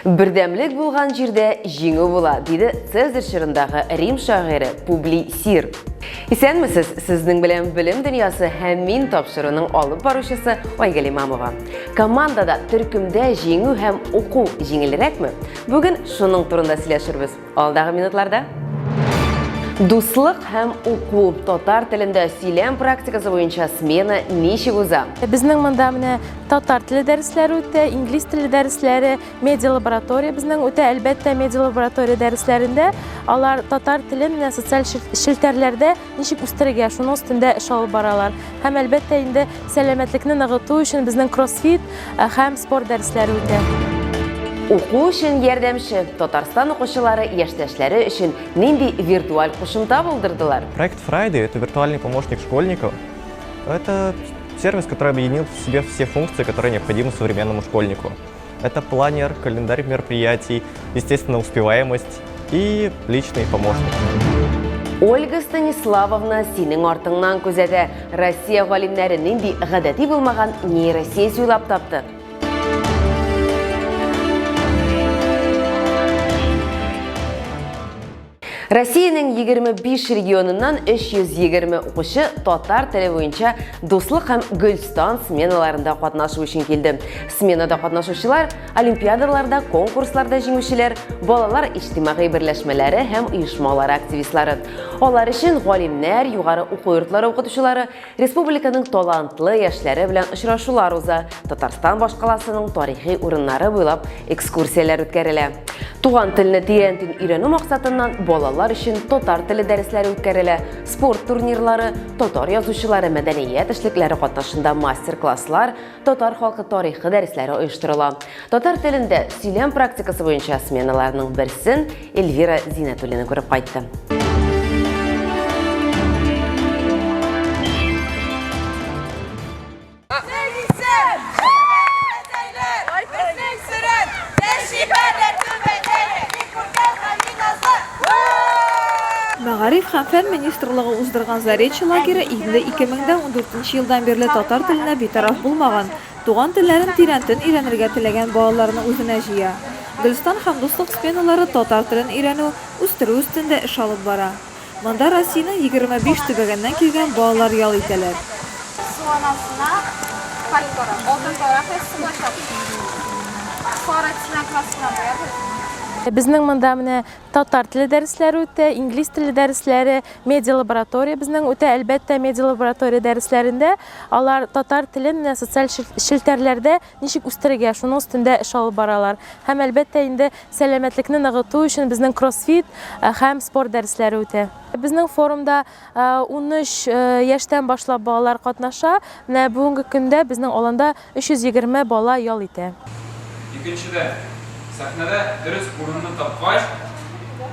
Бірдәмлік болған жерде жеңу бола, дейді Цезарь жырындағы Рим шағиры Публий Сир. Исәнмісіз, сіздің білім дүниясы һәм мин тапшыруының алып барушысы Айгөл Имамова. Командада төркемдә жеңу һәм оқу жеңелрәкме? Бүген шуның турында сөйләшербез. Алдағы минутларда дуслык һәм уку татар телендә сөйләм практикасы буенча смена ничек уза? Безнең монда менә татар теле дәресләре үтә, инглиз теле дәресләре, медиа лаборатория безнең үтә, әлбәттә медиа лаборатория дәресләрендә алар татар телен менә социаль челтәрләрдә ничек үстерергә, шуның өстендә эш алып баралар. Һәм әлбәттә инде сәламәтлекне ныгыту өчен безнең кроссфит һәм спорт дәресләре үтә. Уку өчен ярдәмче Татарстан укучылары яшьтәшләре өчен нинди виртуаль кушымта булдырдылар? Проект Friday — это виртуальный помощник школьников. Это сервис, который объединил в себе все функции, которые необходимы современному школьнику. Это планер, календарь мероприятий, естественно, успеваемость и личный помощник. Ольга Станиславовна синең артыңнан күзәтә. Россия галимнәре нинди гадәти булмаган нейросессия уйлап тапты. Россиянең 25 регионыннан 320 укучы татар теле буенча дуслык һәм Гөлстан сменаларында катнашу өчен килде. Сменада катнашучылар олимпиадаларда, конкурсларда җиңүчеләр, балалар иҗтимагый берләшмәләре һәм оешмалар активистлары. Алар өчен галимнәр, югары уку йортлары укытучылары, республиканың талантлы яшьләре белән очрашулар уза, Татарстан башкаласының тарихи урыннары буйлап экскурсияләр үткәрелә. Туган телне тирәнтен өйрәнү максатыннан балалар өчен татар теле дәресләре үткәрелә, спорт турнирлары, татар язучылары мәдәният эшлекләре катнашында мастер-класслар, татар халкы тарихы дәресләре оештырыла. Татар телендә сөйләм практикасы буенча сменаларның берсен Эльвира Зиннәтуллина күреп кайтты. Мәгариф һәм фән министрлыгы уздырган Заречье лагере инде 2014 елдан бирле татар теленә битараф булмаган, туган телләрен тирәнтен өйрәнергә теләгән балаларны үзенә җыя. Гөлстан һәм дуслык сменалары татар телен өйрәнү, үстерү өстендә эш алып бара. Монда Россиянең 25 төбәгеннән килгән балалар ял итәләр. Безнең монда менә татар теле дәресләре үтә, инглиз теле дәресләре, медиа лаборатория безнең үтә, әлбәттә медиа лаборатория дәресләрендә алар татар телен менә социаль челтәрләрдә ничек үстерергә, шуның өстендә эш алып баралар. Һәм әлбәттә инде сәламәтлекне ныгыту өчен безнең кроссфит һәм спорт дәресләре үтә. Безнең форумда 13 яшьтән башлап балалар катнаша. Менә бүгенге көндә безнең аланда 320 бала ял итә. Икенчедән, сәхнәдә дөрес урынны тапкач,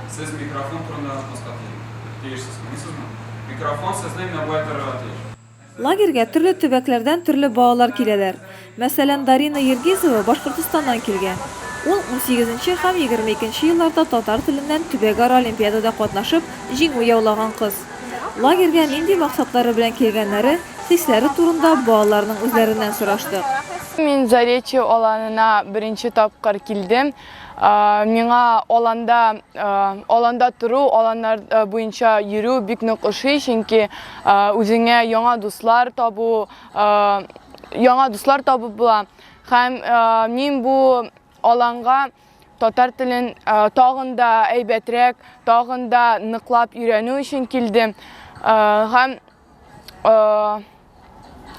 сез микрофон турында атласка тиешсез. Микрофон сезнең нәүбәттәргә тиеш. Лагерьгә төрле төбәкләрдән төрле балалар киләләр. Мәсәлән, Дарина Ергизова Башкортстаннан килгән. Ул 18 һәм 22 елларда татар теленнән төбәкара олимпиадада катнашып, җиңү яулаган кыз. Лагерьгә нинди максатлары белән килгәннәре, хисләре турында балаларның үзләреннән сораштык. Мин Заречье аланына беренче тапкыр килдем. Миңа аланда туру, аланнар буенча йөрү бик нык ошый, чөнки үзеңә яңа дуслар табу була. Һәм мин бу аланга татар телен тагын да әйбәтрәк, тагын да ныклап өйрәнү өчен килдем. Һәм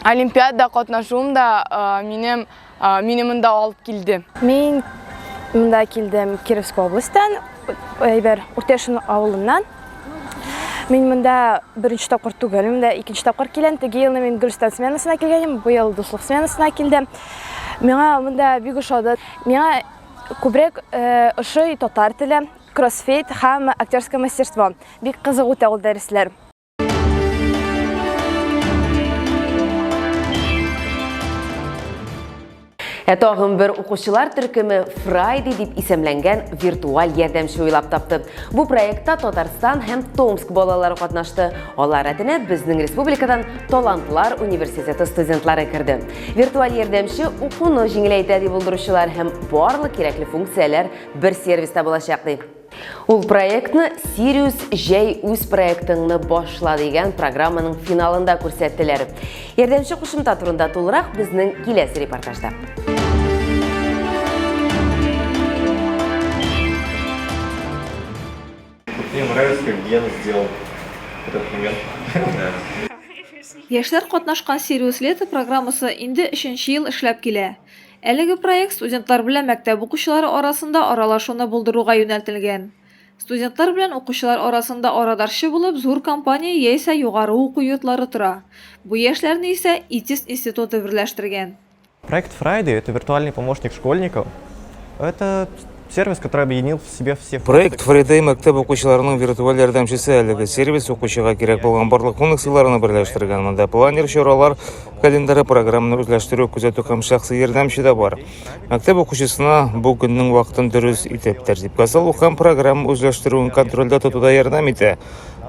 олимпиада катнашуым да минем монда алып килде. Мин монда килдем Кировская областьтан, Уртешин авылыннан. Мин монда беренче тапкыр түгел, монда икенче тапкыр киләм. Теге елны мин Гөлстан сменасына килгәнем, бу ел дуслык сменасына килдем. Миңа монда бик ошады. Миңа күбрәк ошый татар теле, кроссфит һәм актерское мастерство. Бик кызык үтә ул дәресләр. Тагын бер укучылар төркеме Friday дип исемләнгән виртуаль ярдәмче уйлап тапты. Бу проектта Татарстан һәм Томск балалары катнашты. Алар рәтенә безнең республикадан талантлар университеты студентлары керде. Виртуаль ярдәмче укуны җиңеләйтә дип булдыручылар һәм барлык кирәкле функцияләр бер сервиста булачак ди. Ул проектны Sirius җәй үз проектыңны башла дигән программаның финалында күрсәттеләр. Ярдәмче кушымта турында тулырак безнең киләсе репортажда. Мне нравится, как Гена сделал этот момент. Яшьләр катнашкан Sirius Лето программасы инде 3нче ел эшләп килә. Әлеге проект студентлар белән мәктәп укучылары арасында аралашуны булдыруга юнәлтелгән. Студентлар белән укучылар арасында арадарчы булып зур компания яисә югары уку йортлары тора. Бу яшьләрне исә ИТИС институты берләштергән. Проект Friday – это виртуальный помощник школьников. Это сервис, который объединил в себе все Проект Friday мәктәп укучыларының виртуаль ярдәмчесе. Әлеге сервис укучыга кирәк булган барлык функцияларны берләштергән. Монда планер, чаралар, календарь, программаны үзләштерү, күзәтү һәм шәхси ярдәмче дә бар. Мәктәп укучысына бу көннең вакытын дөрес итеп тәртипкә салу һәм программа үзләштерүен контрольдә тотуда ярдәм итә.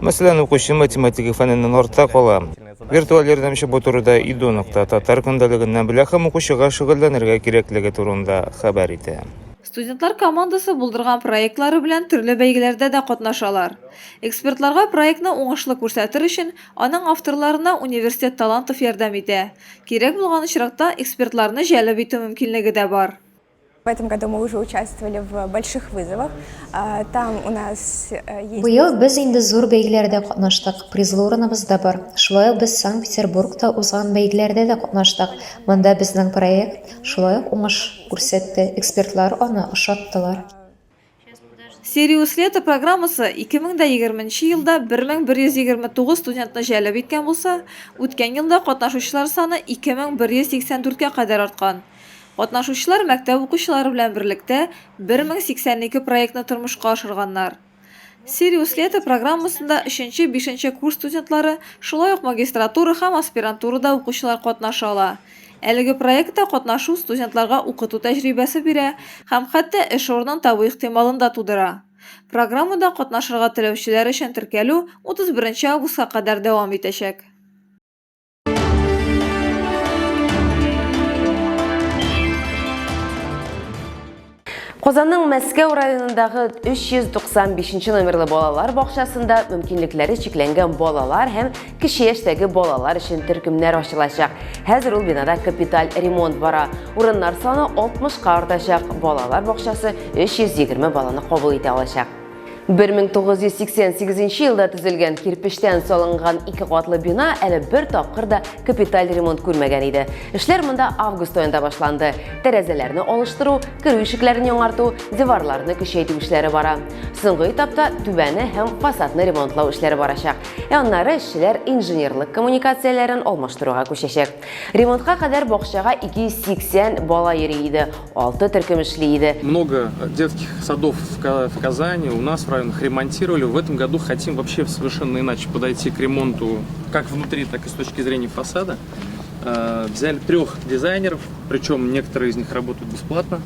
Мәсәлән, укучы математика фәненнән артта кала. Виртуаль ярдәмче бу турыда idu.tatar көндәлегеннән белә һәм укучыга шөгыльләнергә кирәклеге турында хәбәр итә. Студентлар командасы булдырган проектлары белән төрле бәйгеләрдә дә катнашалар. Экспертларга проектны уңышлы күрсәтер өчен аның авторларына университет талантов ярдәм итә. Кирәк булган очракта экспертларны җәлеп итү мөмкинлеге дә бар. В этом году мы уже участвовали в больших вызовах. Там у нас есть... Быел без инде зур бәйгеләрдә катнаштык. Призлы урыныбыз да бар. Шулай ук без Санкт-Петербургта узган бәйгеләрдә дә катнаштык. Монда безнең проект шулай ук уңыш күрсәтте. Экспертлар аны ошаттылар. Sirius Лето программасы 2020 елда 1129 студентны җәлеп иткән булса, үткән елда катнашучылар саны 2184-кә кадәр арткан. Катнашучылар мәктәп укучылары белән берлектә 1082 проектны тормышка ашырганнар. Sirius Лето программасында 3-5 курс студентлары, шулай ук магистратура һәм аспирантурада укучылар катнаша ала. Әлеге проектта катнашу студентларга укыту тәҗрибәсе бирә һәм хәтта эш орнын табу ихтималын да тудыра. Программада катнашырга теләүчеләр өчен теркәлү 31 августка кадәр дәвам итәчәк. Казанның Мәскәү районындагы 395 номерлы балалар бакчасында мөмкинлекләре чикләнгән балалар һәм кече яшьтәге балалар өчен төркемнәр ачылачак. Хәзер ул бинада капиталь ремонт бара. Урыннар саны 60-ка артачак. Балалар бакчасы 320 баланы кабул итә алачак. 1988 елда төзелгән кирпечтән салынган 2 катлы бина әле бер тапкыр да капиталь ремонт күрмәгән иде. Эшләр монда август аенда башланды. Тәрәзәләрне алыштыру, керү ишекләрен яңарту, диварларны көчәйтү эшләре бара. Соңгы этапта түбәне һәм фасадны ремонтлау эшләре барачак. Аннары эшчеләр инженерлык коммуникацияләрен алмаштыруга күчәчәк. Ремонтка кадәр бакчага 280 бала йөри иде, 6 төркем эшли иде. Много детских садов в Казани у нас в районах ремонтировали. В этом году хотим вообще совершенно иначе подойти к ремонту, как внутри, так и с точки зрения фасада. Взяли 3 дизайнеров, причем некоторые из них работают бесплатно,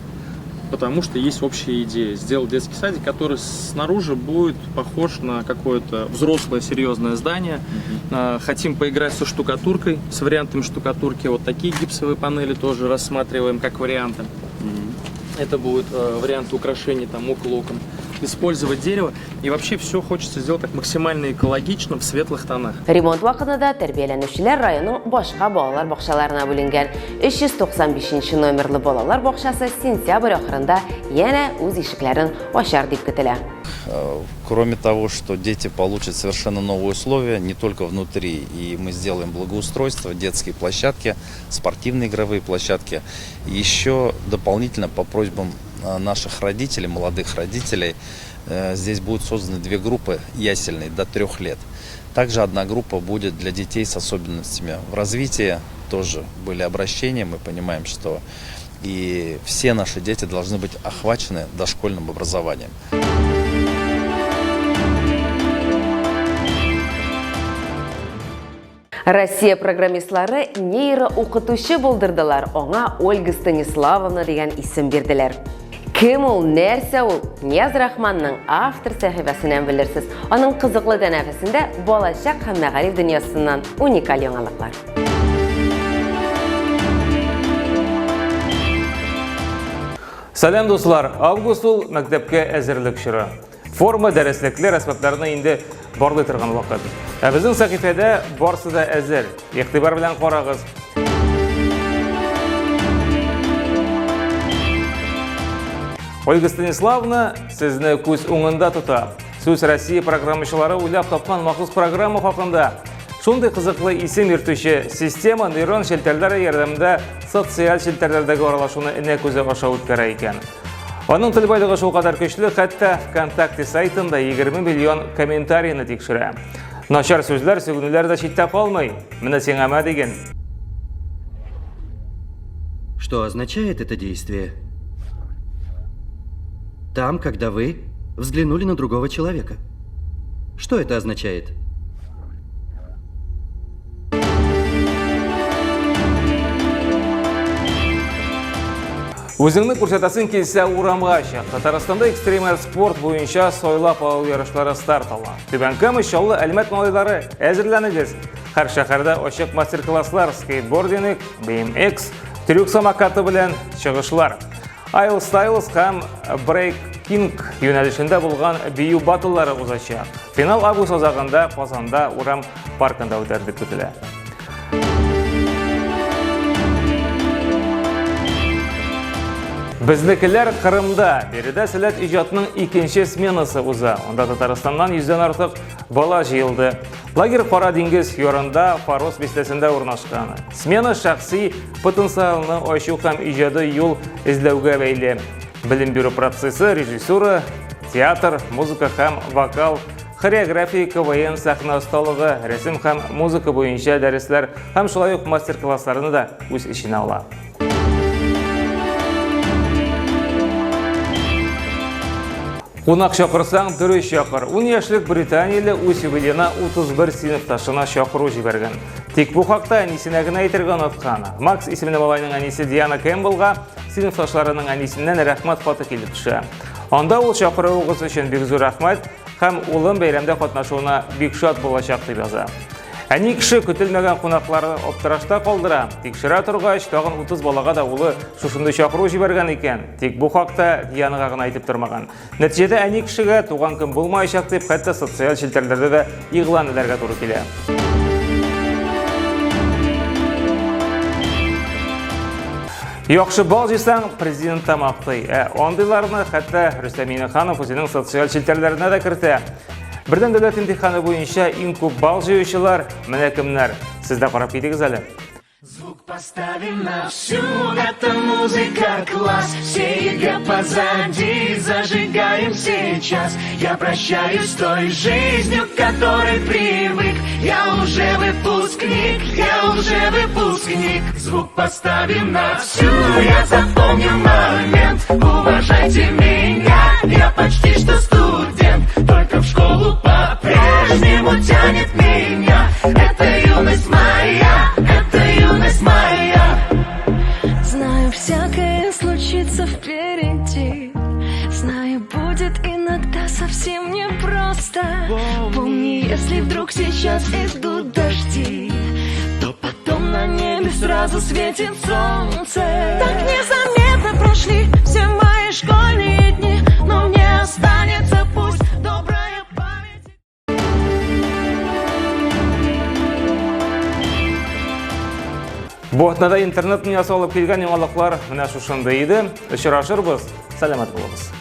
потому что есть общая идея. Сделать детский садик, который снаружи будет похож на какое-то взрослое серьезное здание. Хотим поиграть со штукатуркой, с вариантами штукатурки. Вот такие гипсовые панели тоже рассматриваем как варианты. Это будут варианты украшений там около окон. Использовать дерево, и вообще все хочется сделать так максимально экологично в светлых тонах. Ремонт вакытында тәрбияләнүчеләр районның башка балалар бакчаларына бүленгән. 395 номерлы балалар бакчасы сентябрь ахырында яна үз ишекләрен ачар дип көтелә. Кроме того, что дети получат совершенно новые условия, не только внутри, и мы сделаем благоустройство, детские площадки, спортивные игровые площадки, еще дополнительно по просьбам наших родителей, молодых родителей, здесь будут созданы 2 группы ясельные до 3 лет. Также одна группа будет для детей с особенностями в развитии. Тоже были обращения, мы понимаем, что и все наши дети должны быть охвачены дошкольным образованием. Россия программистлары нейро укытучы булдырдылар. Оңа Ольга Станиславовна деген исем бердилер. Кем ул, нәрсә ул? Нияз Рахманның автор сәхифәсеннән белерсез. Аның кызыклы тәнәфесендә балачак һәм мәгариф дөньясыннан уникаль яңалыклар. Сәлам дуслар, август ул мәктәпкә әзерлек чоры. Форма дәреслекләр әсбапларына инде барлый торган вакыт. Ә безнең сәхифәдә барсы да әзер. Игътибар белән карагыз. Ольга Станиславовна сезне күз уңында тота. Сүз Россия программачылары уйлап тапкан махсус программа хакында. Шундый кызыклы исем йөртүче система нейрон челтәрләре ярдәмендә социаль челтәрләрдәге аралашуны энә күзе аша үткәрә икән. Аның тел байлыгы шул кадәр көчле, хәтта ВКонтакте сайтында 20 миллион комментарийны тикшерә. Начар сүзләр, сүгенүләр дә читтә калмый. Менә сиңа ма дигән. Что означает это действие? Там, когда вы взглянули на другого человека. Что это означает? Үзеңне күрсәтәсең килсә урамга чык. Татарстанда экстремаль спорт буенча сойлап алу ярышлары старт ала. Түбән Кама чаллы Әлмәт малайлары әзерләнегез. Һәр шәһәрдә ачык мастер-класслар, скейтбординг, BMX, трюк самокаты белән чыгышлар. Айл Стайлс һәм Брейкинг юнәлешендә булган бию батыллары узачак. Финал август азагында Казанда урам паркында үтәрлек көтелә. Безнекеләр Кырымда, биредә сәләт иҗатының икенче сменасы уза. Онда Татарстаннан 100дән артык бала җыелды. Лагерь Кара диңгез ярында Фарос бистәсендә урнашкан. Смена шәхси потенциалны ачу һәм иҗади юл эзләүгә бәйле. Белем бирү процессы, режиссура, театр, музыка һәм вокал, хореография, КВН, сәхнә осталыгы, рәсем һәм музыка буенча дәресләр һәм шулай ук мастер-классларны да үз иченә ала. Кунак чакырсаң, дөрес чакыр. 10 яшьлек британияле үз юбилеена 31 сыйныфташына чакыру җибәргән. Тик бу хакта әнисенә генә әйтергә оныткан. Макс исемле малайның әнисе Диана Кэмпбеллга сыйныфташларының әнисеннән рәхмәт хаты килеп төшә. Анда ул чакыруыгыз өчен бик зур рәхмәт һәм улым бәйрәмдә катнашуына бик шат булачак дип яза. Әни кеше көтелмәгән кунакларны аптырашта калдыра. Тикшерә торгач, тагын 30 балага да улы шушындай чакыру җибәргән икән. Тик бу хакта Дианага гына әйтеп тормаган. Нәтиҗәдә әни кешегә туган көн булмаячак дип, хәтта социаль челтәрләрдә дә игълан итәргә туры килә. Яхшы бал җыйсаң, президент тамаклый. Андыйларны хәтта Рөстәм Миңнеханов үзенең социаль челтәрләренә дә кертә. Бердән дәүләт имтиханы буенча иң күп бал җыючылар менә кемнәр. Сез дә карап китегез әле. Звук поставим на всю, эта музыка класс. Все ЕГЭ позади, зажигаем сейчас. Я прощаюсь с той жизнью, к которой привык. Я уже выпускник. Звук поставим на всю, я запомню момент. Уважайте меня, я почти что студент. Только в школу по-прежнему тянет меня. Это юность моя, Знаю, всякое случится впереди. Знаю, будет иногда совсем непросто. Помни, если вдруг сейчас идут дожди, то потом на небе сразу светит солнце. Так незаметно прошли все мои школьные дни, но мне останется пусть добрая память. Бу атнада интернет дөньясы алып килгән яңалыклар менә шушында иде. Очрашырбыз. Сәламәт булыгыз.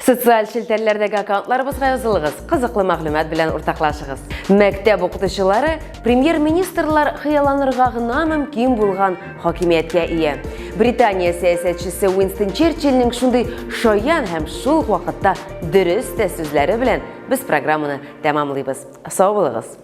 Социаль челтәрләрдәге аккаунтларыбызга язылыгыз, кызыклы мәгълүмат белән уртаклашыгыз. Мәктәп укытучылары премьер-министрлар хыялланырга гына мөмкин булган хакимияткә ия. Британия сәясәтчесе Уинстон Черчилльнең шундый шаян һәм шул ук вакытта дөрес тә сүзләре белән без программаны тәмамлыйбыз. Сау булыгыз.